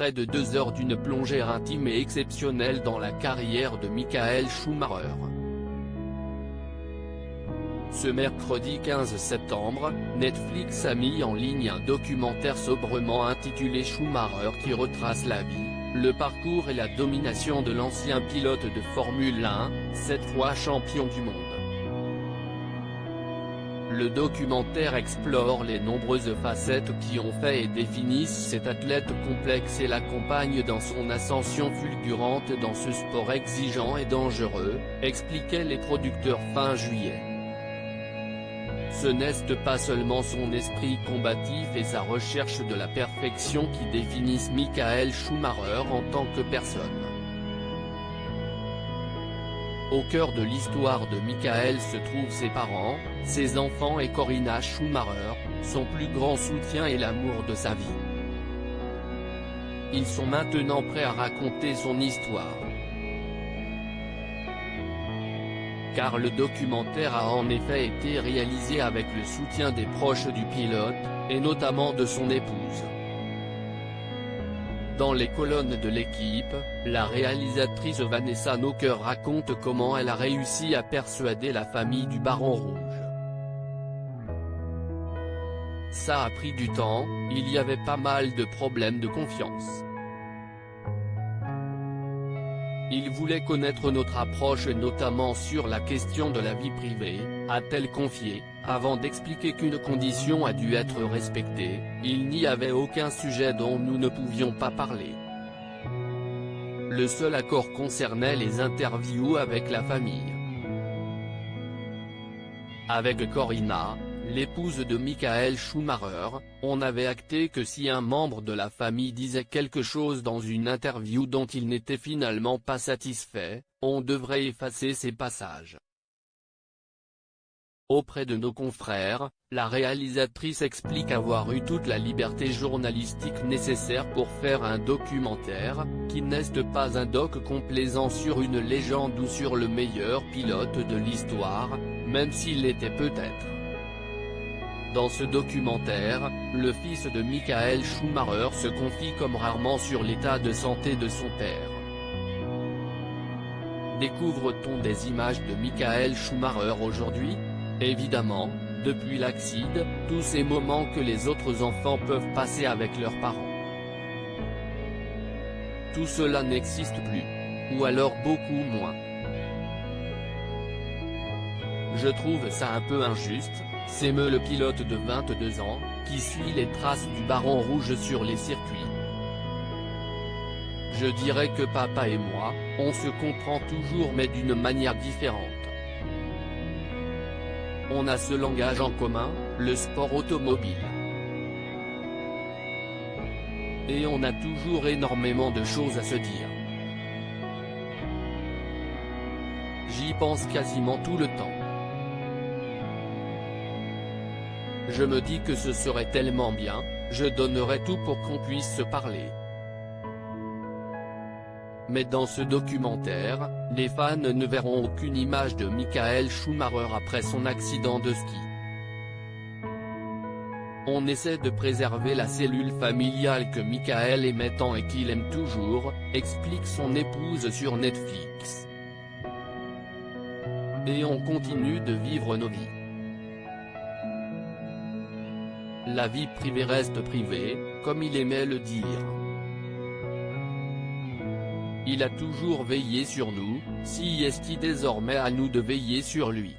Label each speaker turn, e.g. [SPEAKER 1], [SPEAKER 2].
[SPEAKER 1] près de 2 heures d'une plongée intime et exceptionnelle dans la carrière de Michael Schumacher. Ce mercredi 15 septembre, Netflix a mis en ligne un documentaire sobrement intitulé Schumacher qui retrace la vie, le parcours et la domination de l'ancien pilote de Formule 1, 7 fois champion du monde. Le documentaire explore les nombreuses facettes qui ont fait et définissent cet athlète complexe et l'accompagne dans son ascension fulgurante dans ce sport exigeant et dangereux, expliquaient les producteurs fin juillet. Ce n'est pas seulement son esprit combatif et sa recherche de la perfection qui définissent Michael Schumacher en tant que personne. Au cœur de l'histoire de Michael se trouvent ses parents, ses enfants et Corinna Schumacher, son plus grand soutien et l'amour de sa vie. Ils sont maintenant prêts à raconter son histoire. Car le documentaire a en effet été réalisé avec le soutien des proches du pilote, et notamment de son épouse. Dans les colonnes de l'équipe, la réalisatrice Vanessa Nocker raconte comment elle a réussi à persuader la famille du Baron Rouge. Ça a pris du temps, il y avait pas mal de problèmes de confiance. Il voulait connaître notre approche notamment sur la question de la vie privée, a-t-elle confié, avant d'expliquer qu'une condition a dû être respectée, il n'y avait aucun sujet dont nous ne pouvions pas parler. Le seul accord concernait les interviews avec la famille. Avec Corinna, l'épouse de Michael Schumacher, on avait acté que si un membre de la famille disait quelque chose dans une interview dont il n'était finalement pas satisfait, on devrait effacer ces passages. Auprès de nos confrères, la réalisatrice explique avoir eu toute la liberté journalistique nécessaire pour faire un documentaire, qui n'est pas un doc complaisant sur une légende ou sur le meilleur pilote de l'histoire, même s'il l'était peut-être. Dans ce documentaire, le fils de Michael Schumacher se confie comme rarement sur l'état de santé de son père. Découvre-t-on des images de Michael Schumacher aujourd'hui? Évidemment, depuis l'accident, tous ces moments que les autres enfants peuvent passer avec leurs parents. Tout cela n'existe plus. Ou alors beaucoup moins. Je trouve ça un peu injuste, s'émeut le pilote de 22 ans, qui suit les traces du Baron Rouge sur les circuits. Je dirais que papa et moi, on se comprend toujours mais d'une manière différente. On a ce langage en commun, le sport automobile. Et on a toujours énormément de choses à se dire. J'y pense quasiment tout le temps. Je me dis que ce serait tellement bien, je donnerais tout pour qu'on puisse se parler. Mais dans ce documentaire, les fans ne verront aucune image de Michael Schumacher après son accident de ski. On essaie de préserver la cellule familiale que Michael aimait tant et qu'il aime toujours, explique son épouse sur Netflix. Et on continue de vivre nos vies. La vie privée reste privée, comme il aimait le dire. Il a toujours veillé sur nous, si est-il désormais à nous de veiller sur lui.